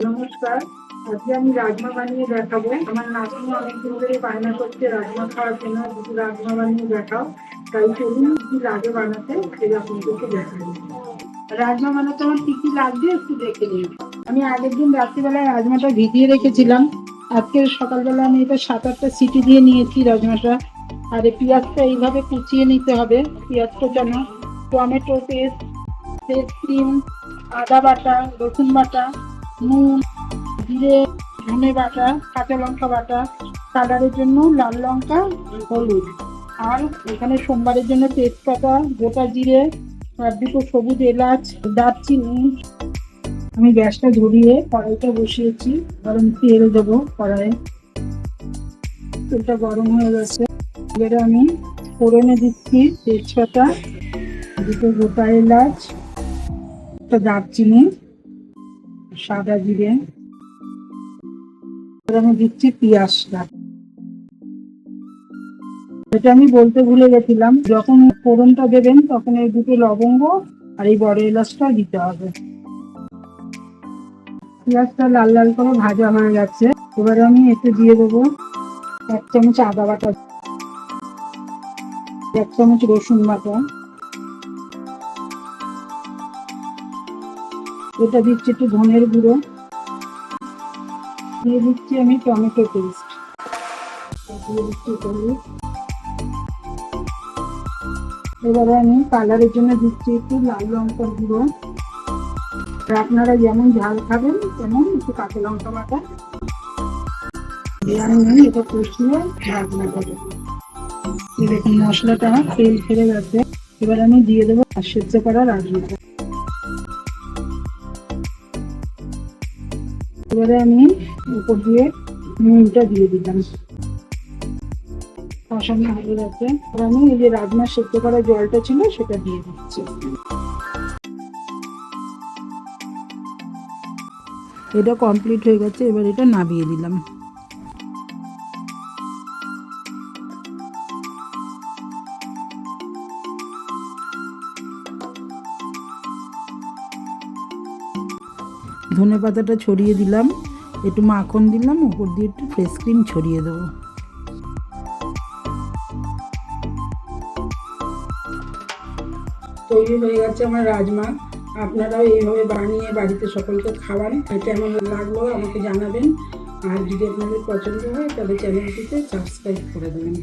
নমস্কার। আজকে আমি রাজমা বানিয়ে দেখাবো। আমার নাতনি অনেকদিন ধরে বায়না করছে রাজমা খাওয়ার জন্য, কিছু রাজমা বানিয়ে দেখাও। তাই চলুন কি লাগে বানাতে সেটা আপনাদেরকে দেখাবো। রাজমা বানাতে আমার কি কি লাগবে একটু দেখে নিন। আমি আগের দিন রাত্রিবেলায় রাজমাটা ভিজিয়ে রেখেছিলাম। আজকে সকালবেলা আমি এটা 7-8টা সিটি দিয়ে নিয়েছি রাজমাটা। আর এই পেঁয়াজটা এইভাবে কুচিয়ে নিতে হবে। পেঁয়াজ কোচানো, টমেটো পেস্ট, ফেস ক্রিম, আদা বাটা, রসুন বাটা, নুন, জিরে, ধনে বাটা, কাঁচা লঙ্কা বাটা, কালারের জন্য লাল লঙ্কা, হলুদ। আর এখানে সোমবারের জন্য তেজপাতা, গোটা জিরে, আর দুটো সবুজ এলাচ, দারচিনি। আমি গ্যাসটা ধরিয়ে কড়াইটা বসিয়েছি, গরম তেল দেবো কড়াইয়ে। তেলটা গরম হয়ে গেছে, এবারে আমি ফোড়নে দিচ্ছি তেজপাতা, দুটো গোটা এলাচ, একটা দারচিনি, সাদা জিরে। আমি দিচ্ছি পেঁয়াজটা। এটা আমি বলতে ভুলে গেছিলাম, যখন ফোড়নটা দেবেন তখন এই দুটো লবঙ্গ আর এই বড় এলাচটা দিতে হবে। পেঁয়াজটা লাল লাল করে ভাজা হয়ে গেছে, এবারে আমি এতে দিয়ে দেবো 1 চামচ আদা বাটা, 1 চামচ রসুন বাটা, এটা দিচ্ছি একটু ধনের গুঁড়ো, দিয়ে দিচ্ছি আমি টমেটো পেস্ট, দিয়ে দিচ্ছি হলুদ। এবারে আমি কালারের জন্য দিচ্ছি একটু লাল লঙ্কার গুঁড়ো। আপনারা যেমন ঝাল খাবেন তেমন একটু কাঁচা লঙ্কা বাটা দিয়ে আমি এটা কষিয়ে রান্না করবো। দেখুন মশলাটা তেল ছেড়ে গেছে, এবার আমি দিয়ে দেবো সেদ্ধ করা রাজমাটা। এবারে আমি উপর দিয়ে নুনটা দিয়ে দিলাম। কষানো হয়ে গেছে, এবার আমি এই যে রাজমা সেদ্ধ করা জলটা ছিল সেটা দিয়ে দিচ্ছি। এটা কমপ্লিট হয়ে গেছে, এবার এটা নামিয়ে দিলাম। ধনে পাতাটা ছড়িয়ে দিলাম, একটু মাখন দিলাম, উপর দিয়ে একটু ফ্রেশ ক্রিম ছড়িয়ে দেবো। তৈরি হয়ে গেছে আমার রাজমা। আপনারাও এইভাবে বানিয়ে বাড়িতে সকলকে খাওয়ান। কেমন লাগলো আমাকে জানাবেন। আর যদি আপনাদের পছন্দ হয় তাহলে চ্যানেলটিতে সাবস্ক্রাইব করে দেবেন।